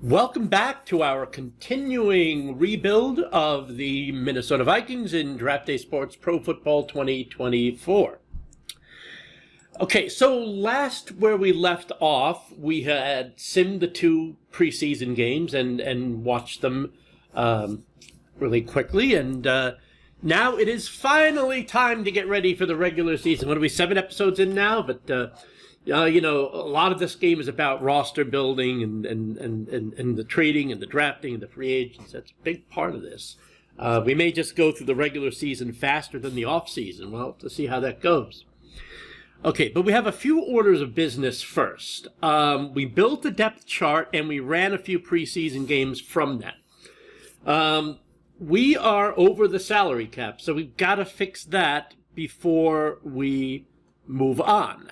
Welcome back to our continuing rebuild of the Minnesota Vikings in Draft Day Sports Pro Football 2024. Okay, so last where we left off, we had simmed the two preseason games and watched them really quickly, and now it is finally time to get ready for the regular season. What are we, 7 episodes in now? But you know, a lot of this game is about roster building and the trading and the drafting and the free agents. That's a big part of this. We may just go through the regular season faster than the off season. We'll have to see how that goes. Okay, but we have a few orders of business first. We built the depth chart and we ran a few preseason games from that. We are over the salary cap, so we've got to fix that before we move on.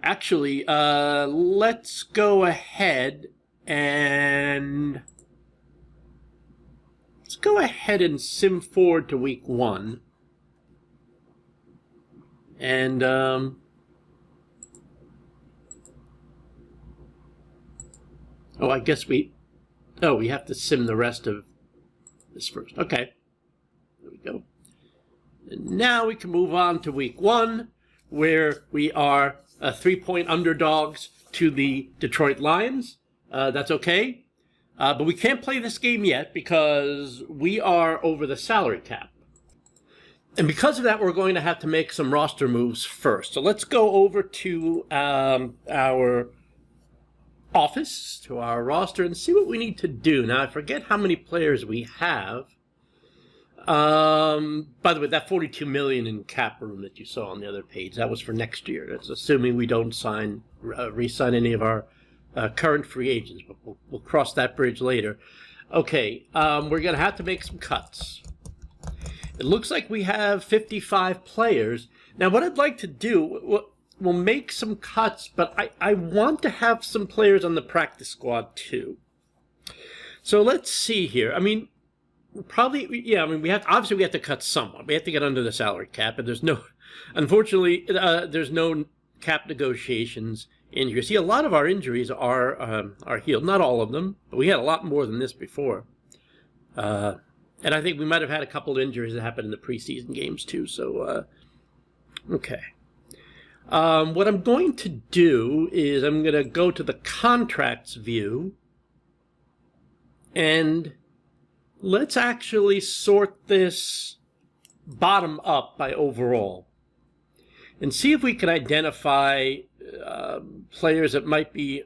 Actually, let's go ahead and sim forward to week 1. And I guess we have to sim the rest of this first. Okay, there we go. And now we can move on to week 1, where we are 3-point underdogs to the Detroit Lions. That's okay. But we can't play this game yet because we are over the salary cap. And because of that, we're going to have to make some roster moves first. So let's go over to our office, to our roster, and see what we need to do. Now, I forget how many players we have. By the way, that $42 million in cap room that you saw on the other page, that was for next year. That's assuming we don't re-sign any of our current free agents, but we'll cross that bridge later. Okay, we're going to have to make some cuts. It looks like we have 55 players. Now, what I'd like to do, we'll make some cuts, but I want to have some players on the practice squad too. So let's see here. I mean, probably, yeah, I mean, we have to cut someone. We have to get under the salary cap, and unfortunately, there's no cap negotiations in here. See, a lot of our injuries are healed. Not all of them, but we had a lot more than this before. And I think we might have had a couple of injuries that happened in the preseason games too, so, okay. What I'm going to do is I'm going to go to the contracts view, and let's actually sort this bottom up by overall and see if we can identify players that might be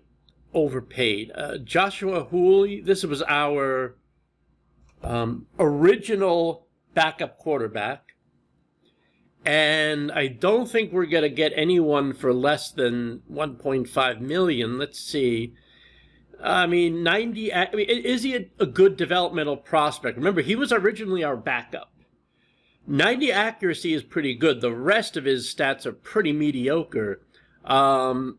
overpaid. Joshua Hooley, this was our original backup quarterback, and I don't think we're going to get anyone for less than $1.5 million. Let's see. I mean, is he a good developmental prospect? Remember, he was originally our backup. 90 accuracy is pretty good. The rest of his stats are pretty mediocre. And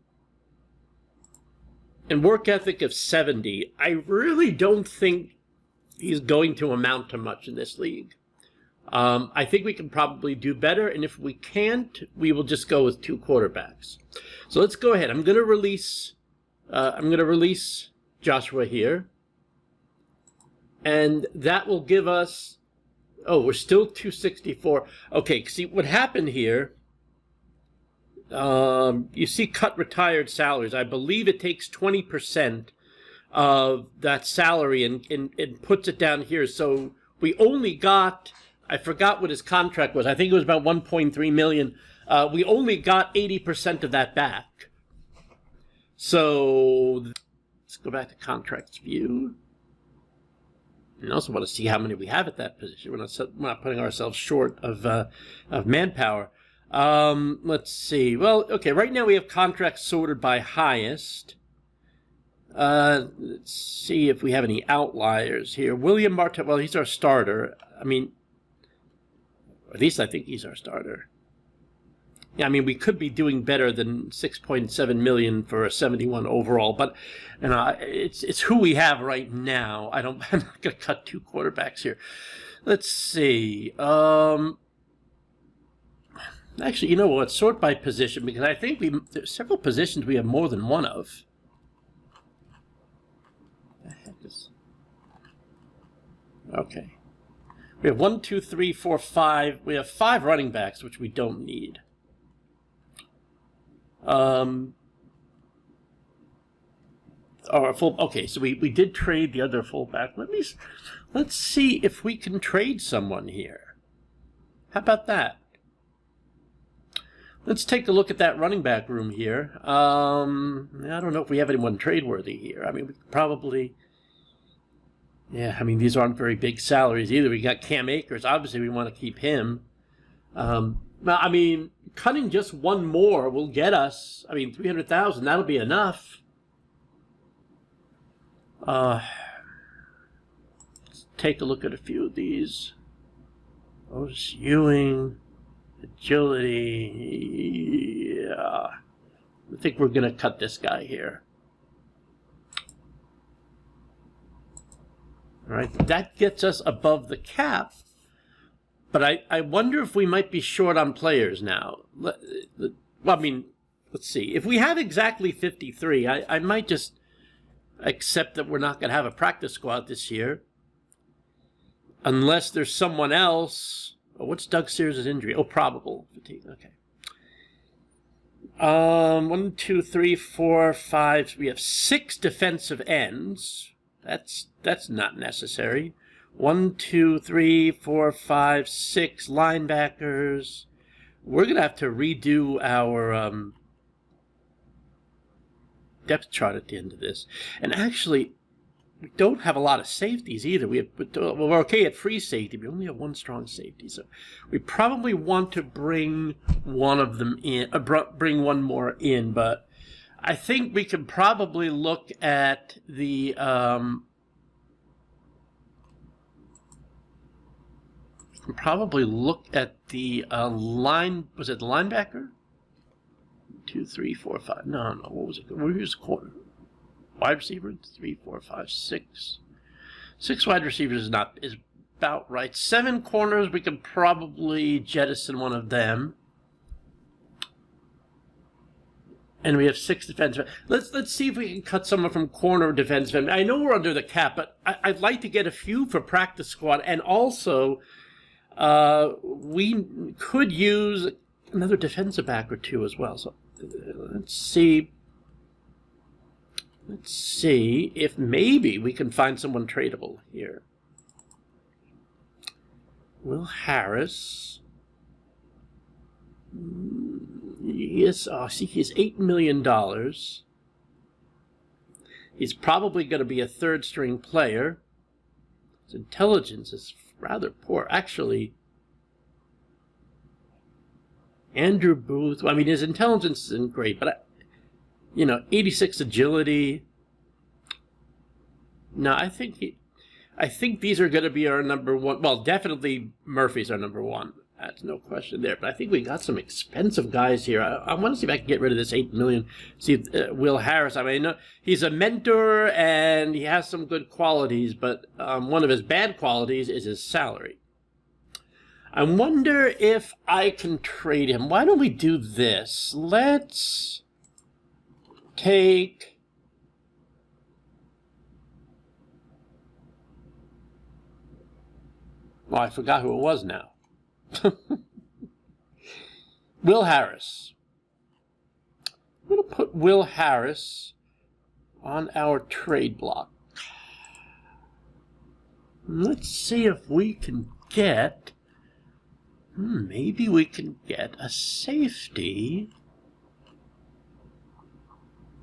work ethic of 70. I really don't think he's going to amount to much in this league. I think we can probably do better, and if we can't, we will just go with 2 quarterbacks. So let's go ahead. I'm going to release Joshua here, and that will give us, we're still 264. Okay, see what happened here. You see cut retired salaries. I believe it takes 20% of that salary and puts it down here. So we only got, I forgot what his contract was. I think it was about $1.3 million. We only got 80% of that back. So let's go back to contracts view. And I also want to see how many we have at that position. We're not putting ourselves short of manpower. Let's see. Well, okay, right now we have contracts sorted by highest. Let's see if we have any outliers here. William Martell, well, he's our starter. I mean, or at least I think he's our starter. Yeah, I mean, we could be doing better than $6.7 million for a 71 overall, but it's who we have right now. I'm not going to cut 2 quarterbacks here. Let's see. Actually, you know what? Sort by position, because I think there's several positions we have more than one of. Okay. We have 1, 2, 3, 4, 5. We have 5 running backs, which we don't need. Okay, so we did trade the other fullback. Let's see if we can trade someone here. How about that? Let's take a look at that running back room here. I don't know if we have anyone trade-worthy here. I mean, we could probably... Yeah, I mean, these aren't very big salaries either. We got Cam Akers. Obviously, we want to keep him. I mean, cutting just one more will get us, I mean, $300,000. That'll be enough. Let's take a look at a few of these. Otis Ewing, agility. Yeah. I think we're going to cut this guy here. All right, that gets us above the cap. But I wonder if we might be short on players now. Well, I mean, let's see. If we have exactly 53, I might just accept that we're not going to have a practice squad this year. Unless there's someone else. Oh, what's Doug Sears' injury? Oh, probable fatigue. Okay. 1, 2, 3, 4, 5. We have 6 defensive ends. That's not necessary. 1, 2, 3, 4, 5, 6 linebackers. We're going to have to redo our depth chart at the end of this. And actually, we don't have a lot of safeties either. We're okay at free safety. We only have 1 strong safety. So we probably want to bring one of them in, bring one more in. But I think we can probably look at the... probably look at the was it the linebacker? 2, 3, 4, 5. No, what was it? Where's the corner? Wide receiver? 3, 4, 5, 6. 6 wide receivers is about right. 7 corners, we can probably jettison one of them. And we have 6 defensive. Let's see if we can cut someone from corner defensive. I know we're under the cap, but I'd like to get a few for practice squad, and also we could use another defensive back or 2 as well. So let's see. Let's see if maybe we can find someone tradable here. Will Harris. Yes, see, he's $8 million. He's probably going to be a 3rd-string player. His intelligence is rather poor. Actually, Andrew Booth, I mean, his intelligence isn't great, but, 86 agility. No, I think these are going to be our number 1. Well, definitely Murphy's our number 1. That's no question there. But I think we got some expensive guys here. I want to see if I can get rid of this $8 million. See if, Will Harris. I mean, he's a mentor and he has some good qualities, but one of his bad qualities is his salary. I wonder if I can trade him. Why don't we do this? Let's take... Oh, I forgot who it was now. Will Harris. I'm going to put Will Harris on our trade block. Let's see if we can get... maybe we can get a safety.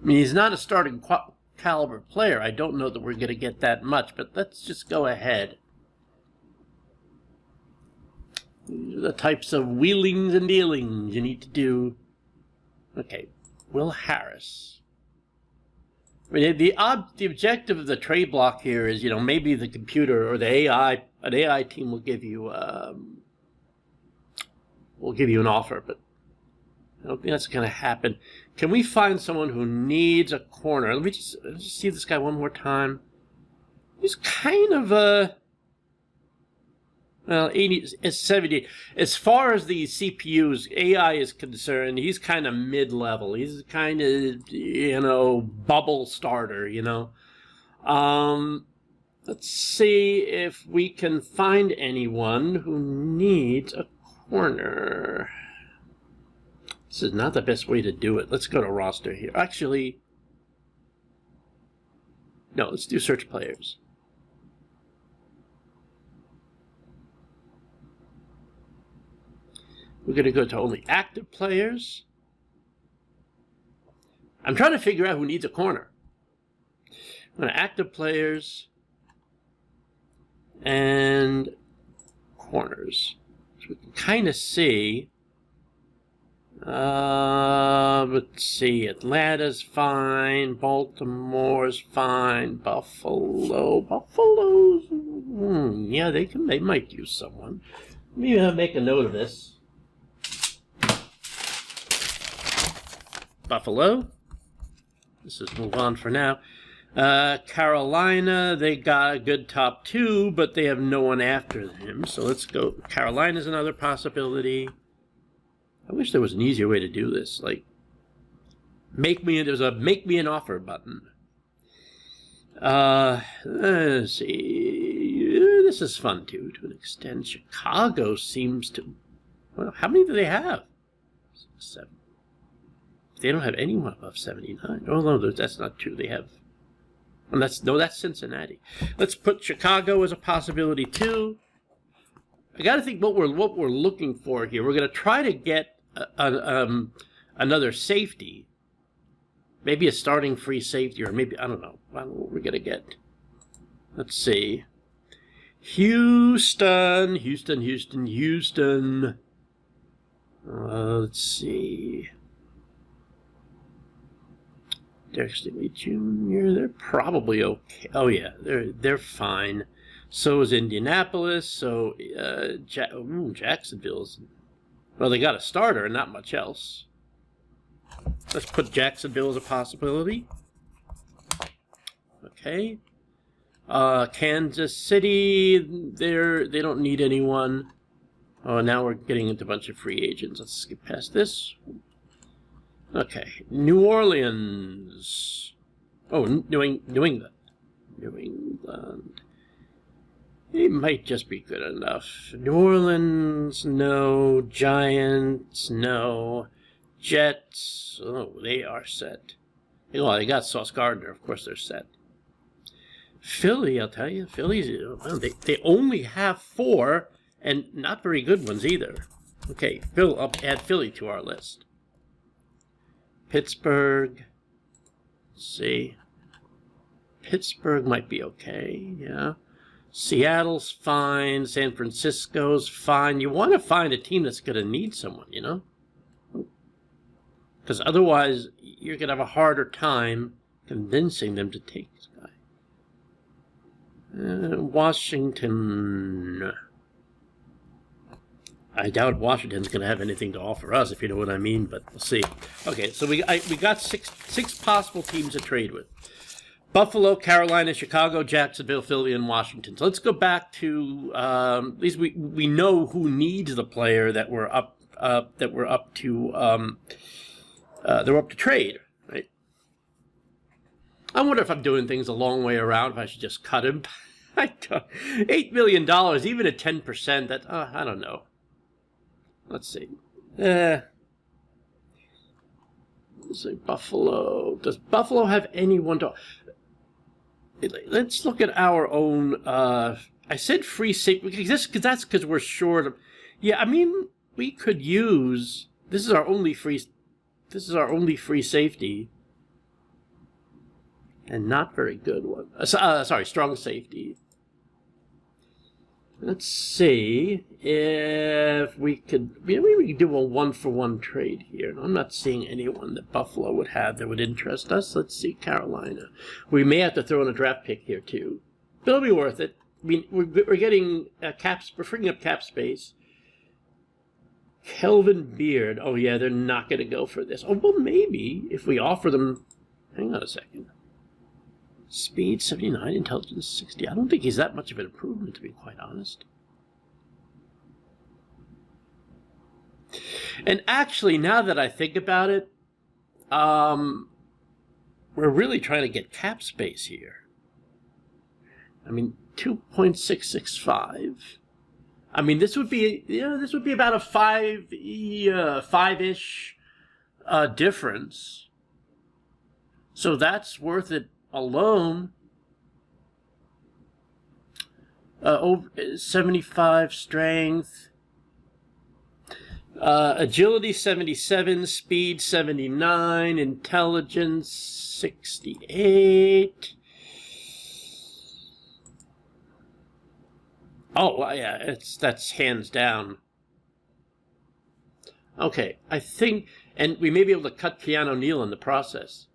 I mean, he's not a starting caliber player. I don't know that we're going to get that much, but let's just go ahead. These are the types of wheelings and dealings you need to do. Okay, Will Harris. I mean, the objective of the trade block here is, maybe the computer or the an AI team will give you an offer, but I don't think that's going to happen. Can we find someone who needs a corner? Let me just see this guy one more time. He's kind of a... Well, 70. As far as the CPUs, AI is concerned, he's kind of mid-level. He's kind of, bubble starter, Let's see if we can find anyone who needs a corner. This is not the best way to do it. Let's go to roster here. Actually, no, let's do search players. We're going to go to only active players. I'm trying to figure out who needs a corner. I'm going to active players and corners. So we can kind of see. Let's see. Atlanta's fine. Baltimore's fine. Buffalo's. Yeah, they might use someone. Let me make a note of this. Buffalo. Let's just move on for now. Carolina, they got a good top 2, but they have no one after him. So let's go. Carolina's another possibility. I wish there was an easier way to do this. Like, there's a make me an offer button. Let's see. This is fun too, to an extent. Chicago seems to. Well, how many do they have? 7. They don't have anyone above 79. Oh no, that's not true. They have. And that's Cincinnati. Let's put Chicago as a possibility too. I got to think what we're looking for here. We're going to try to get another safety, maybe a starting free safety, or maybe I don't know what we're going to get. Let's see. Houston. Let's see. Dexter Lee Jr. They're probably okay. Oh yeah, they're fine. So is Indianapolis. So Jacksonville's. Well, they got a starter and not much else. Let's put Jacksonville as a possibility. Okay. Kansas City. They don't need anyone. Oh, now we're getting into a bunch of free agents. Let's skip past this. Okay, New Orleans. Oh, New England. It might just be good enough. New Orleans, no. Giants, no. Jets, oh, they are set. Well, they got Sauce Gardner. Of course they're set. Philly, I'll tell you. Philly's, well, they only have 4, and not very good ones either. Okay, I'll add Philly to our list. Pittsburgh. Let's see. Pittsburgh might be okay, yeah. Seattle's fine. San Francisco's fine. You want to find a team that's going to need someone, you know? Because otherwise, you're going to have a harder time convincing them to take this guy. Washington. I doubt Washington's going to have anything to offer us, if you know what I mean, but we'll see. Okay, so we got six possible teams to trade with. Buffalo, Carolina, Chicago, Jacksonville, Philly, and Washington. So let's go back to at least we know who needs the player that we're up to trade, right? I wonder if I'm doing things a long way around. If I should just cut him. $8 million, even at 10%. That I don't know. Let's see. Let's see. Buffalo. Does Buffalo have anyone to? Let's look at our own. I said free safety because that's because we're short of. Yeah, I mean we could use. This is our only free safety, and not very good one. Sorry, strong safety. Let's see if we could. Maybe we could do a 1-for-1 trade here. I'm not seeing anyone that Buffalo would have that would interest us. Let's see, Carolina. We may have to throw in a draft pick here too, but it'll be worth it. I mean, we're getting we're freeing up cap space. Kelvin Beard. Oh yeah, they're not going to go for this. Oh well, maybe if we offer them. Hang on a second. Speed 79, intelligence 60. I don't think he's that much of an improvement, to be quite honest. And actually, now that I think about it, we're really trying to get cap space here. I mean, 2.665. I mean, this would be about a five-ish difference. So that's worth it alone. Over 75 strength. Agility 77, speed 79, intelligence 68. Oh, yeah, that's hands down. Okay, I think, and we may be able to cut Keanu Neal in the process.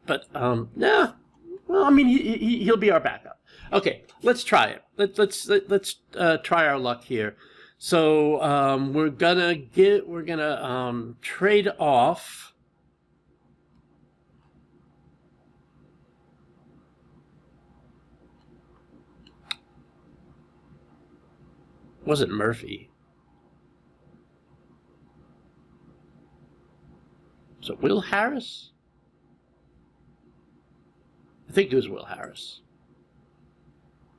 But, nah. Well, I mean, he'll be our backup. Okay, let's try it. Let's try our luck here. So, we're gonna trade off. Wasn't Murphy. So Will Harris? I think it was Will Harris.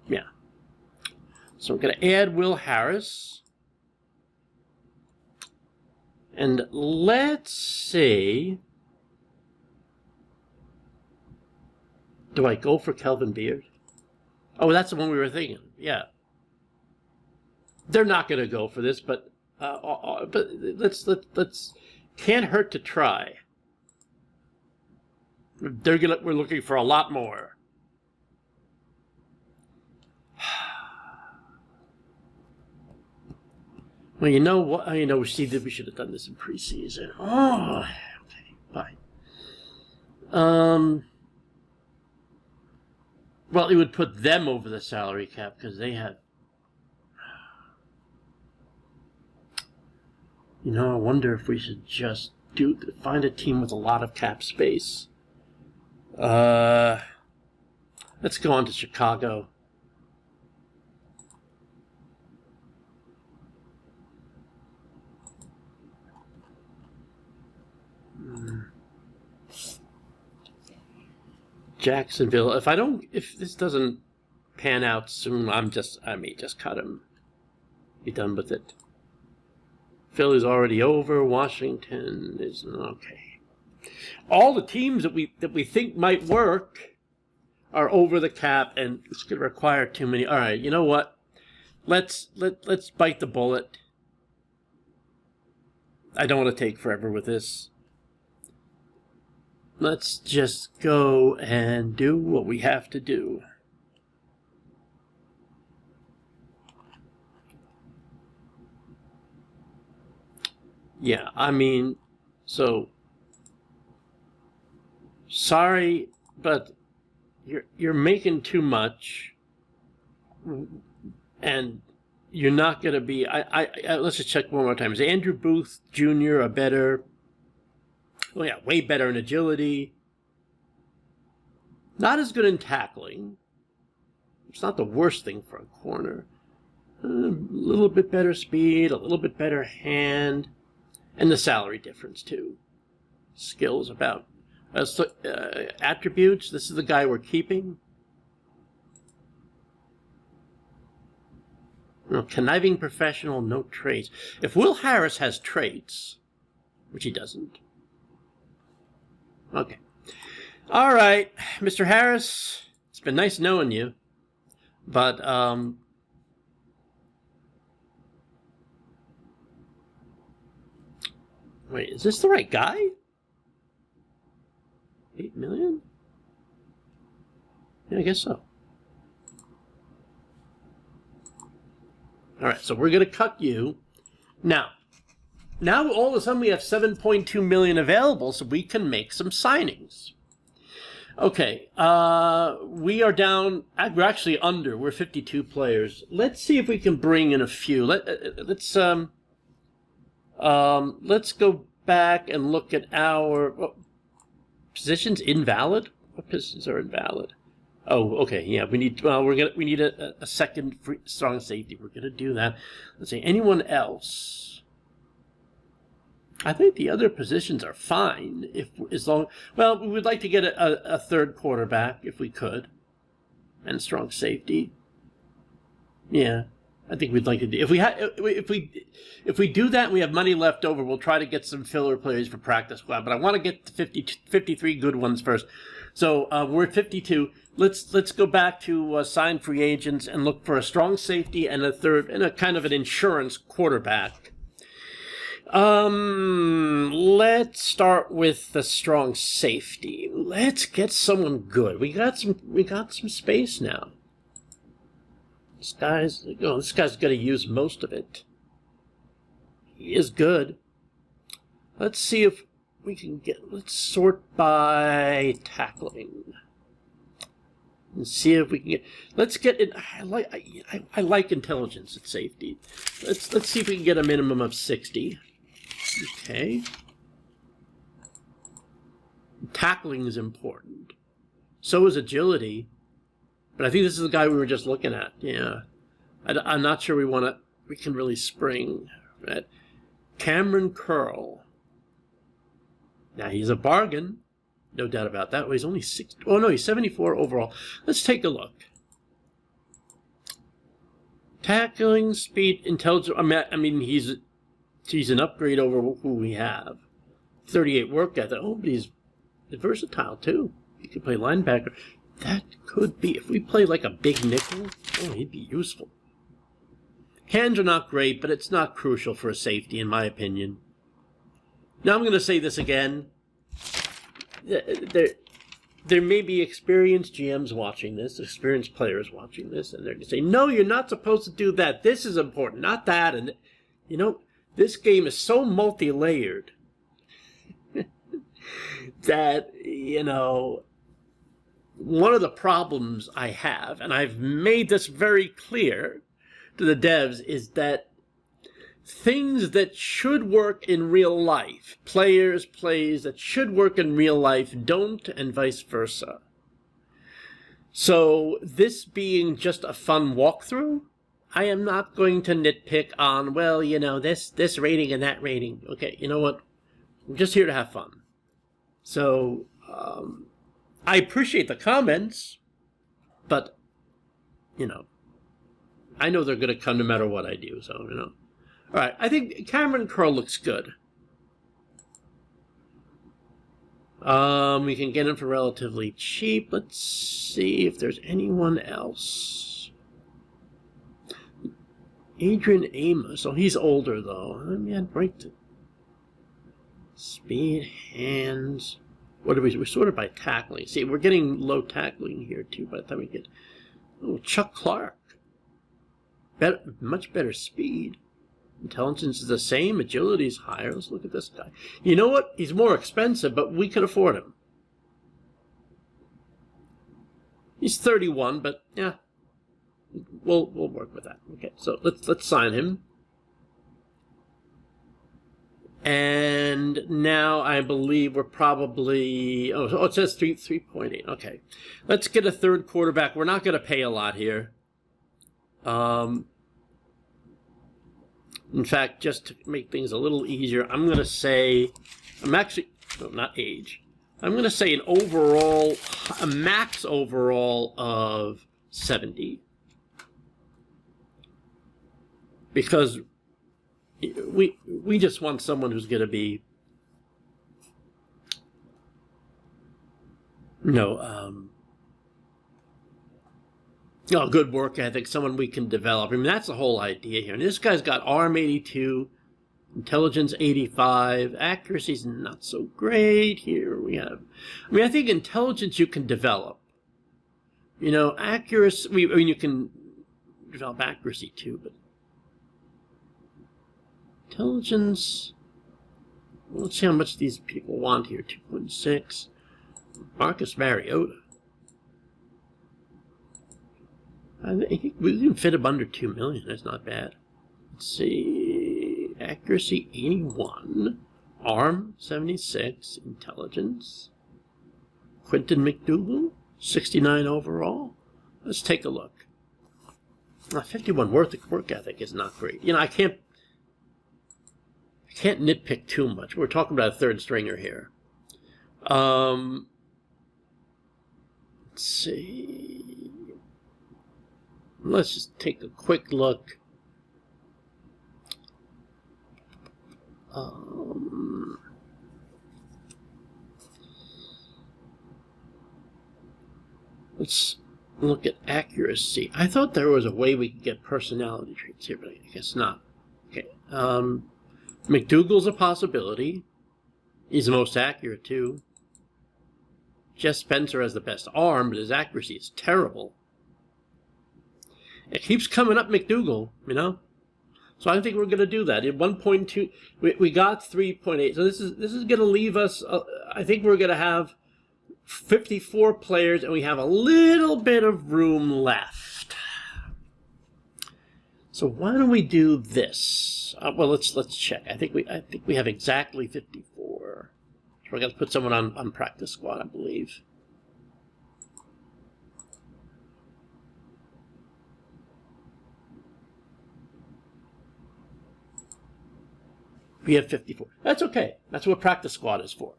Yeah. So we're going to add Will Harris. And let's see. Do I go for Kelvin Beard? Oh, that's the one we were thinking. Yeah. They're not going to go for this, but let's can't hurt to try. We're looking for a lot more. Well, you know what? We should have done this in preseason. Oh, okay, fine. Well, it would put them over the salary cap because they have. I wonder if we should just find a team with a lot of cap space. Let's go on to Chicago. Jacksonville. If this doesn't pan out soon, I may just cut him. Be done with it. Philly's already over. Washington is okay. All the teams that we think might work are over the cap, and it's going to require too many. All right, you know what? Let's bite the bullet. I don't want to take forever with this. Let's just go and do what we have to do. Yeah, I mean, so sorry, but you're making too much, and you're not going to be. Let's just check one more time. Is Andrew Booth Jr. a better? Oh yeah, way better in agility. Not as good in tackling. It's not the worst thing for a corner. A little bit better speed, a little bit better hand. And the salary difference, too. Skills about attributes. This is the guy we're keeping. No, conniving professional, no traits. If Will Harris has traits, which he doesn't. Okay. All right, Mr. Harris, it's been nice knowing you. But, wait, is this the right guy? 8 million? Yeah, I guess so. All right, so we're going to cut you. Now all of a sudden we have 7.2 million available, so we can make some signings. Okay, we are down. We're actually under. We're 52 players. Let's see if we can bring in a few. Let's go back and look at our positions. Invalid. What positions are invalid? Oh, okay. Yeah, we need. We need a second strong safety. We're gonna do that. Let's see. Anyone else? I think the other positions are fine. Well, we would like to get a third quarterback if we could. and strong safety. Yeah, I think we'd like to do. If we do that and we have money left over, we'll try to get some filler players for practice squad. But I want to get to 53 good ones first. So we're at 52. Let's go back to sign free agents and look for a strong safety and a third and a kind of an insurance quarterback. Let's start with the strong safety. Let's get someone good. We got some space now. This guy's got to use most of it. He is good. Let's see if we can let's sort by tackling. And see if we can let's get it. I like intelligence at safety. Let's see if we can get a minimum of 60. Okay. Tackling is important. So is agility. But I think this is the guy we were just looking at. Yeah. I'm not sure we can really spring. Right? Cameron Curl. Now he's a bargain. No doubt about that. Well, he's only 6. Oh no, he's 74 overall. Let's take a look. Tackling, speed, intelligence. I mean, he's an upgrade over who we have. 38 work ethic. Oh, but he's versatile too. He could play linebacker. That could be if we play like a big nickel. Oh, he'd be useful. Hands are not great, but it's not crucial for a safety, in my opinion. Now I'm going to say this again. There may be experienced GMs watching this, experienced players watching this, and they're going to say, no, you're not supposed to do that. This is important, not that. And, you know, this game is so multi-layered that, you know, one of the problems I have, and I've made this very clear to the devs, is that things that should work in real life, plays that should work in real life don't, and vice versa. So this being just a fun walkthrough, I am not going to nitpick on, well, you know, this rating and that rating. Okay, you know what? I'm just here to have fun. So I appreciate the comments, but, you know, I know they're going to come no matter what I do, so, you know. All right, I think Cameron Curl looks good. We can get him for relatively cheap. Let's see if there's anyone else. Adrian Amos. Oh, he's older, though. Let me break the speed, hands. What do we sort it by tackling? See, we're getting low tackling here, too, by the time we get... Oh, Chuck Clark. Much better speed. Intelligence is the same. Agility is higher. Let's look at this guy. You know what? He's more expensive, but we can afford him. He's 31, but yeah, we'll work with that. Okay, so let's sign him. And now I believe we're probably it says 3.8. Okay, let's get a third quarterback. We're not going to pay a lot here. In fact, just to make things a little easier, I'm going to say, not age. I'm going to say a max overall of 70. Because we just want someone who's going to be, good work ethic, someone we can develop. I mean, that's the whole idea here. And this guy's got arm 82, intelligence 85, accuracy's not so great. Here we have, I think intelligence you can develop. You know, accuracy, you can develop accuracy too, but intelligence, let's see how much these people want here. 2.6. Marcus Mariota. I think we can fit him under 2 million. That's not bad. Let's see. Accuracy 81. Arm 76. Intelligence. Quentin McDougal 69 overall. Let's take a look. 51 work ethic is not great. You know, I can't nitpick too much. We're talking about a third stringer here. Let's see. let's just take a quick look. Let's look at accuracy. I thought there was a way we could get personality traits here, but I guess not. Okay. McDougal's a possibility. He's the most accurate, too. Jeff Spencer has the best arm, but his accuracy is terrible. It keeps coming up McDougal, you know? So I think we're going to do that. At 1.2, we got 3.8. So this is going to leave us, I think we're going to have 54 players, and we have a little bit of room left. So why don't we do this? Well, let's check. I think we have exactly 54. So we're going to put someone on practice squad, I believe. We have 54. That's okay. That's what practice squad is for.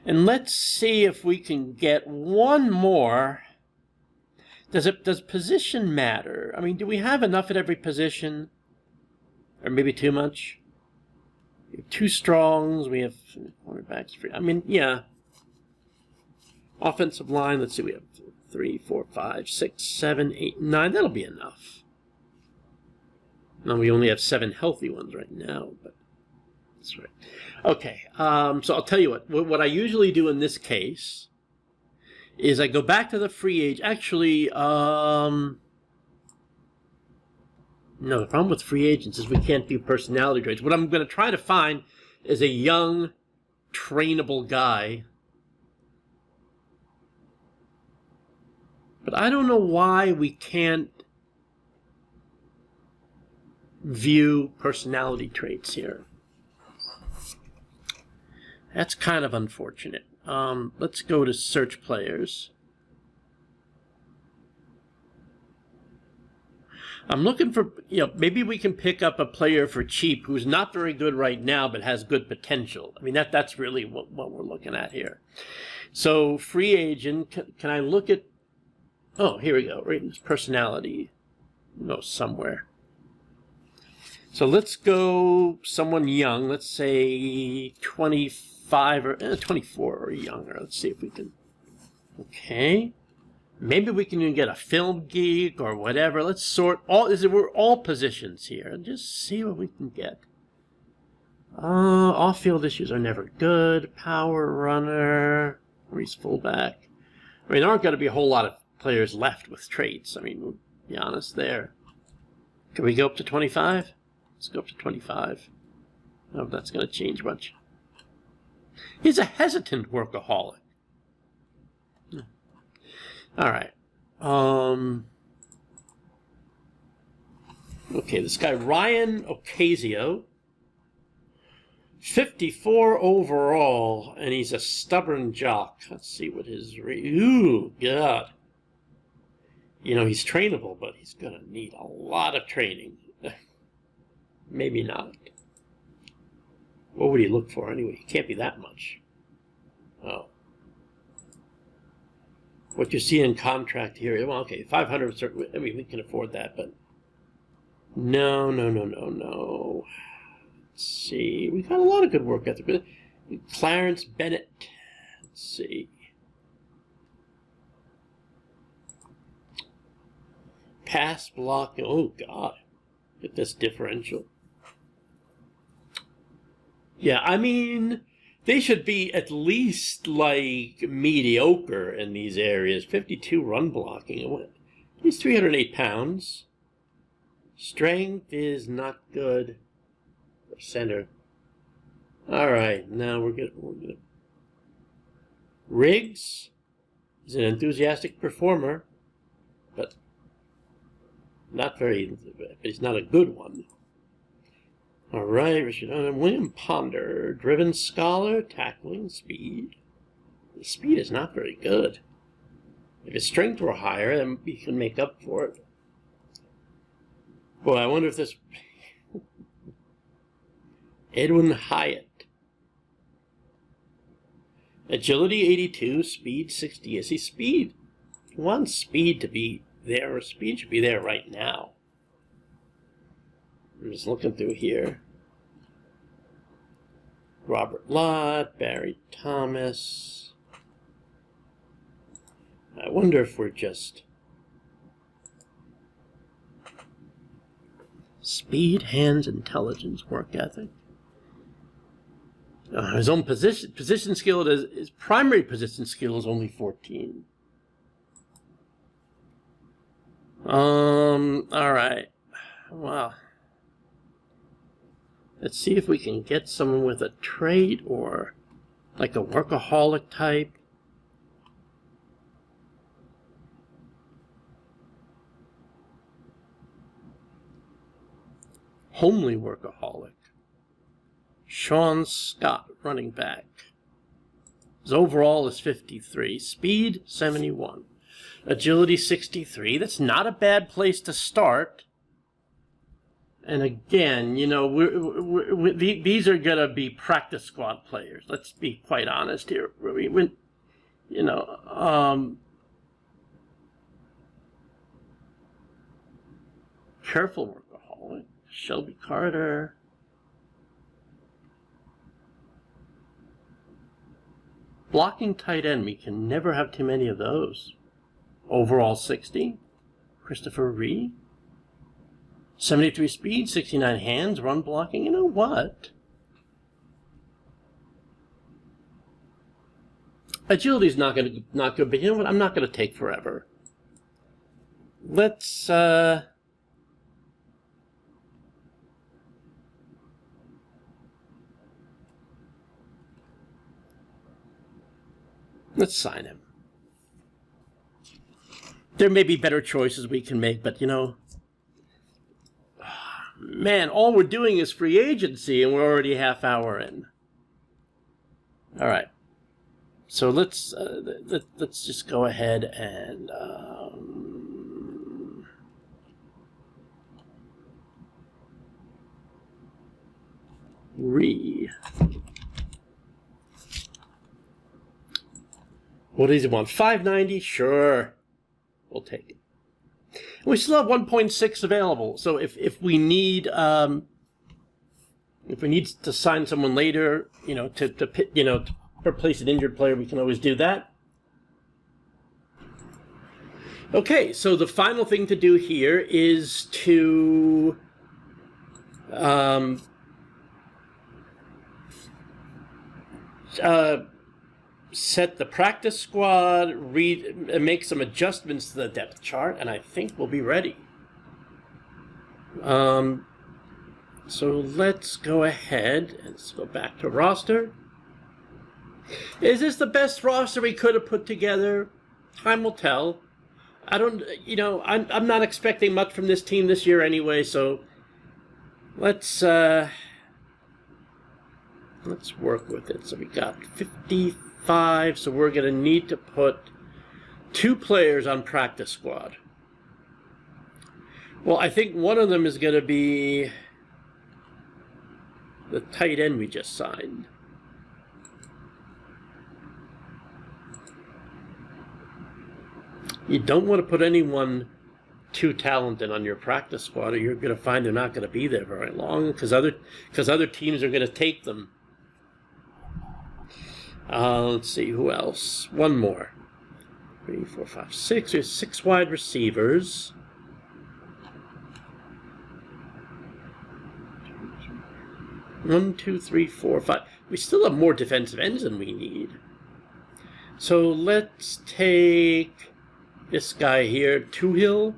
And let's see if we can get one more. Does position matter? I mean, do we have enough at every position? Or maybe too much? We have 2 strongs. We have cornerbacks. I mean, yeah. Offensive line. Let's see. We have 3, 4, 5, 6, 7, 8, 9. That'll be enough. No, we only have 7 healthy ones right now, but that's right. Okay, so I'll tell you what I usually do in this case is I go back to the free agent. Actually, no, the problem with free agents is we can't do personality traits. What I'm going to try to find is a young, trainable guy. But I don't know why we can't view personality traits here. That's kind of unfortunate. Let's go to search players. I'm looking for, maybe we can pick up a player for cheap who's not very good right now but has good potential. I mean, that's really what we're looking at here. So free agent, can I look at, oh, here we go, right in this personality. No, somewhere. So let's go someone young. Let's say 25 or 24 or younger. Let's see if we can. Okay. Maybe we can even get a film geek or whatever. Let's sort all. We're all positions here and just see what we can get. Off-field issues are never good. Power runner. Or he's fullback. I mean, there aren't going to be a whole lot of players left with traits. I mean, we'll be honest there. Can we go up to 25? Let's go up to 25. I don't know if that's going to change much. He's a hesitant workaholic. All right. Okay, this guy, Ryan Ocasio, 54 overall, and he's a stubborn jock. Let's see what his... Ooh, God. He's trainable, but he's going to need a lot of training. Maybe not. What would he look for anyway? He can't be that much. Oh. What you see in contract here, well, okay, 500, I mean, we can afford that, but no. Let's see. We got a lot of good work ethic. Clarence Bennett. Let's see. Pass block. Oh, God. Get this differential. Yeah, I mean, they should be at least, like, mediocre in these areas. 52 run blocking. He's 308 pounds. Strength is not good. Center. All right, now we're good. Riggs is an enthusiastic performer, but not very, but he's not a good one. All right, Richard. William Ponder, driven scholar, tackling, speed. His speed is not very good. If his strength were higher, then he can make up for it. Boy, I wonder if this... Edwin Hyatt. Agility 82, speed 60. Is he speed? He wants speed to be there. Speed should be there right now. I'm just looking through here. Robert Lott, Barry Thomas. I wonder if we're just... Speed, hands, intelligence, work ethic. His own position skill, his primary position skill is only 14. All right. Well, let's see if we can get someone with a trait or like a workaholic type. Homely workaholic. Sean Scott, running back. His overall is 53. Speed, 71. Agility, 63. That's not a bad place to start. And again, you know, these are going to be practice squad players. Let's be quite honest here. You know, careful workaholic. Shelby Carter. Blocking tight end. We can never have too many of those. Overall 60. Christopher Reed. 73 speed, 69 hands, run blocking. You know what? Agility's not good, but you know what? I'm not going to take forever. Let's sign him. There may be better choices we can make, but you know, man, all we're doing is free agency, and we're already a half hour in. All right, so let's just go ahead and What does he want? 590? Sure, we'll take it. We still have 1.6 available, so if we need to sign someone later, you know, to replace an injured player, we can always do that. Okay, so the final thing to do here is to set the practice squad, make some adjustments to the depth chart, and I think we'll be ready. So let's go ahead and let's go back to roster. Is this the best roster we could have put together? Time will tell. I don't, you know, I'm not expecting much from this team this year anyway, so let's work with it. So we got 55, so we're going to need to put 2 players on practice squad. Well, I think one of them is going to be the tight end we just signed. You don't want to put anyone too talented on your practice squad, or you're going to find they're not going to be there very long because other teams are going to take them. Let's see, who else? One more. 3, 4, 5, 6. There's 6 wide receivers. 1, 2, 3, 4, 5. We still have more defensive ends than we need. So let's take this guy here, Tuhill.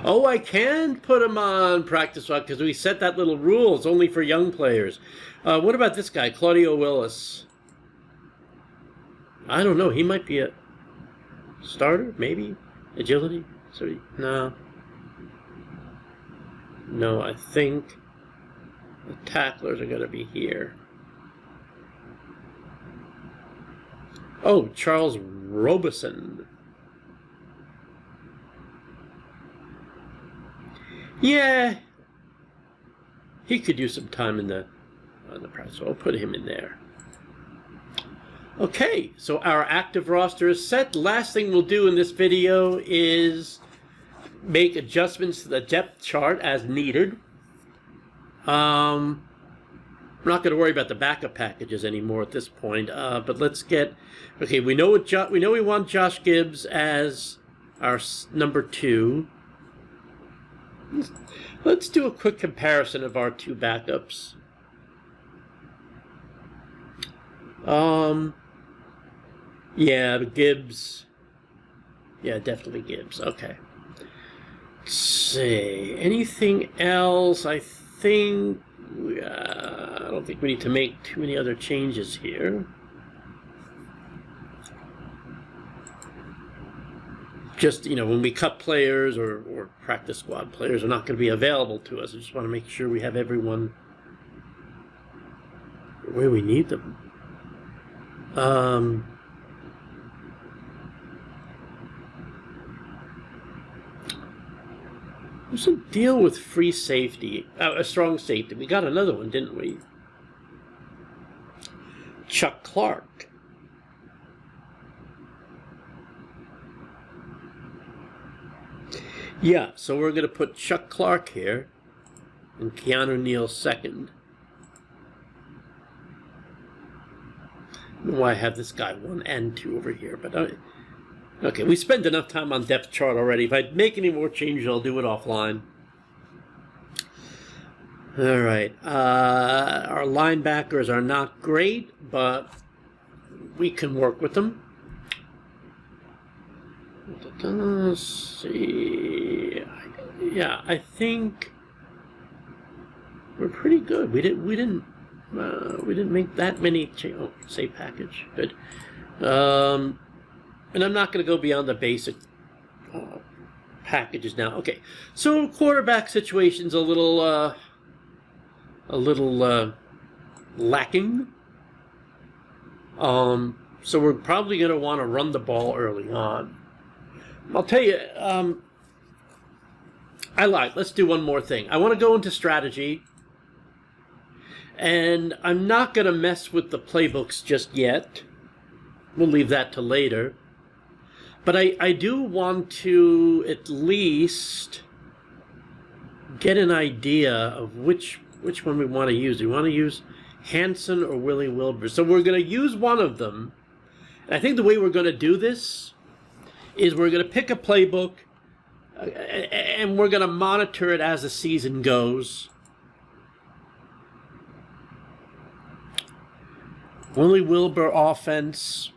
Oh, I can put him on practice squad because we set that little rule. It's only for young players. What about this guy, Claudio Willis? I don't know. He might be a starter, maybe. Agility? So no. No, I think the tacklers are going to be here. Oh, Charles Robeson. Yeah, he could use some time on the press, so I'll put him in there. Okay, so our active roster is set. Last thing we'll do in this video is make adjustments to the depth chart as needed. We're not going to worry about the backup packages anymore at this point. But let's get... Okay, we know we want Josh Gibbs as our number 2. Let's do a quick comparison of our 2 backups. Yeah, Gibbs. Yeah, definitely Gibbs. Okay. Let's see. Anything else? I don't think we need to make too many other changes here. Just, when we cut players or practice squad players are not going to be available to us. I just want to make sure we have everyone where we need them. What's the deal with free safety? A strong safety. We got another one, didn't we? Chuck Clark. Yeah, so we're going to put Chuck Clark here and Keanu Neal second. I don't know why I have this guy 1 and 2 over here, but okay, we spent enough time on depth chart already. If I make any more changes, I'll do it offline. All right, our linebackers are not great, but we can work with them. Let's see. Yeah, I think we're pretty good. We didn't make that many changes. Oh, save package. Good. And I'm not going to go beyond the basic packages now. Okay, so quarterback situation's a little lacking. So we're probably going to want to run the ball early on. I'll tell you, let's do one more thing. I want to go into strategy, and I'm not going to mess with the playbooks just yet. We'll leave that to later. But I do want to at least get an idea of which one we want to use. Do we want to use Hanson or Willie Wilbur? So we're going to use one of them. And I think the way we're going to do this is we're going to pick a playbook and we're going to monitor it as the season goes. Willie Wilbur offense.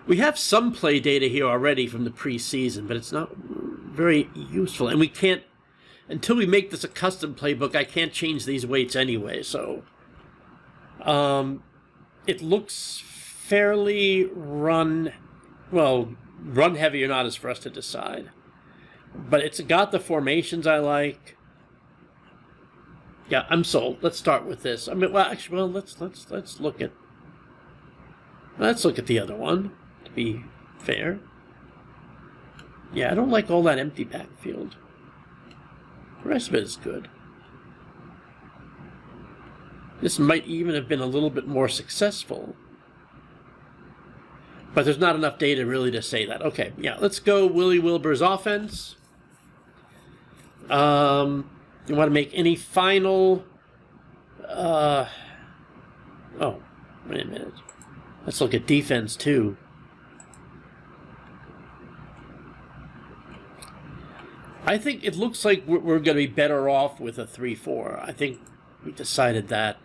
We have some play data here already from the preseason, but it's not very useful. And we can't, until we make this a custom playbook, I can't change these weights anyway. So it looks fairly run heavy or not is for us to decide. But it's got the formations I like. Yeah, I'm sold. Let's start with this. I mean, let's look at the other one, to be fair. Yeah, I don't like all that empty backfield. The rest of it is good. This might even have been a little bit more successful. But there's not enough data really to say that. Okay, yeah, let's go Willie Wilbur's offense. You want to make any final... oh, wait a minute. Let's look at defense, too. I think it looks like we're going to be better off with a 3-4. I think we decided that.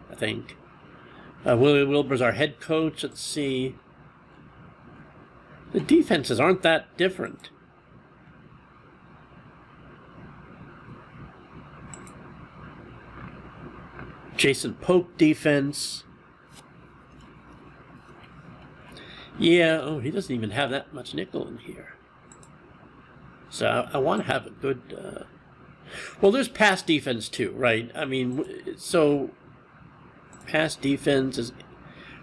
I think. Willie Wilbur's our head coach. Let's see. The defenses aren't that different. Jason Pope defense. Yeah, oh, he doesn't even have that much nickel in here. So I want to have a good... Well, there's pass defense too, right? I mean, so pass defense is...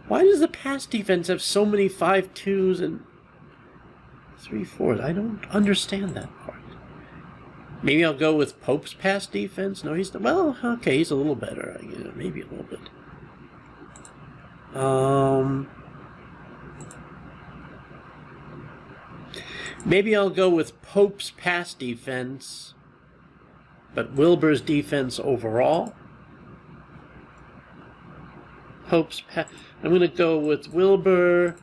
Why does the pass defense have so many 5-2s and 3-4s? I don't understand that part. Maybe I'll go with Pope's pass defense. No, he's... Well, okay, he's a little better. Maybe a little bit. Maybe I'll go with Pope's pass defense, but Wilbur's defense overall. Pope's pass. I'm going to go with Wilbur.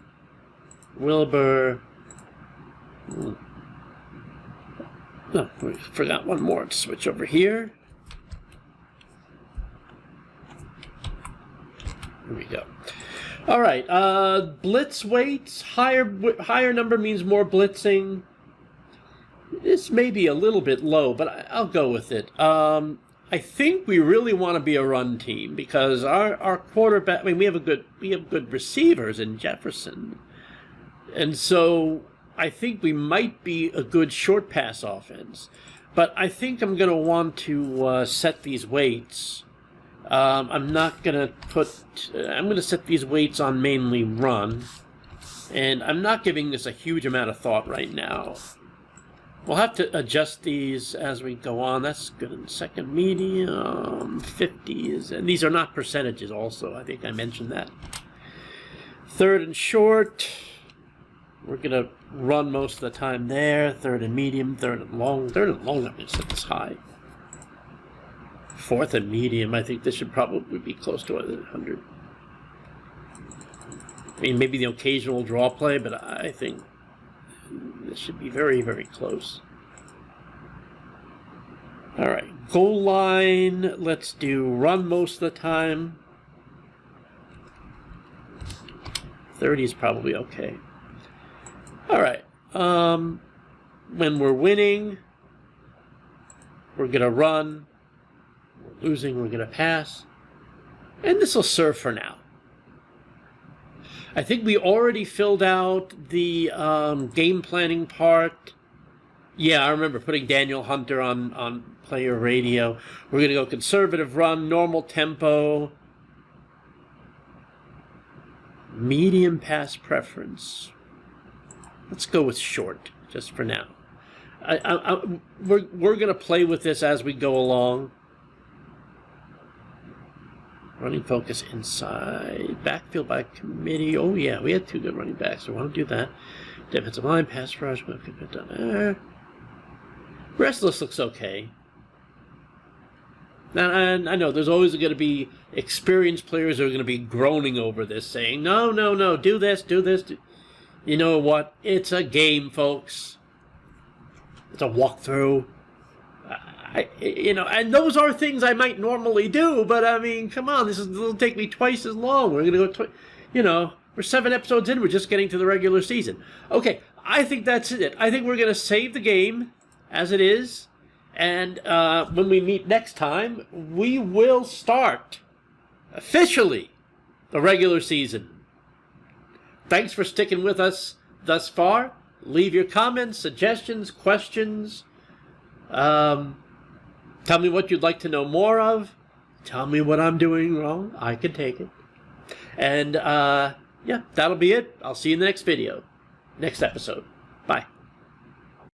Oh, we forgot one more to switch over here. Here we go. All right, blitz weights, higher number means more blitzing. This may be a little bit low, but I'll go with it. I think we really want to be a run team because our quarterback. I mean, we have good receivers in Jefferson, and so I think we might be a good short pass offense. But I think I'm going to want to set these weights. I'm going to set these weights on mainly run, and I'm not giving this a huge amount of thought right now. We'll have to adjust these as we go on. That's good in second medium, 50s, and these are not percentages also. I think I mentioned that. Third and short, we're going to run most of the time there. Third and medium, third and long, I'm going to set this high. Fourth and medium, I think this should probably be close to 100. I mean, maybe the occasional draw play, but I think this should be very, very close. All right, goal line, let's do run most of the time. 30 is probably okay. All right, when we're winning, we're going to run. We're losing, we're going to pass. And this will serve for now. I think we already filled out the game planning part. Yeah, I remember putting Daniel Hunter on player radio. We're going to go conservative run, normal tempo, medium pass preference. Let's go with short, just for now. We're going to play with this as we go along. Running focus inside. Backfield by committee. Oh, yeah, we had two good running backs, so we want to do that. Defensive line, pass rush. We'll get that done there. Rest of this looks okay. And I know there's always going to be experienced players who are going to be groaning over this, saying, no, do this. You know what? It's a game, folks. It's a walkthrough. And those are things I might normally do, but I mean, come on, it'll take me twice as long. We're going to go, we're 7 episodes in, we're just getting to the regular season. Okay, I think that's it. I think we're going to save the game as it is, and when we meet next time, we will start officially the regular season. Thanks for sticking with us thus far. Leave your comments, suggestions, questions. Tell me what you'd like to know more of. Tell me what I'm doing wrong. I can take it. And, yeah, that'll be it. I'll see you in the next video. Next episode. Bye.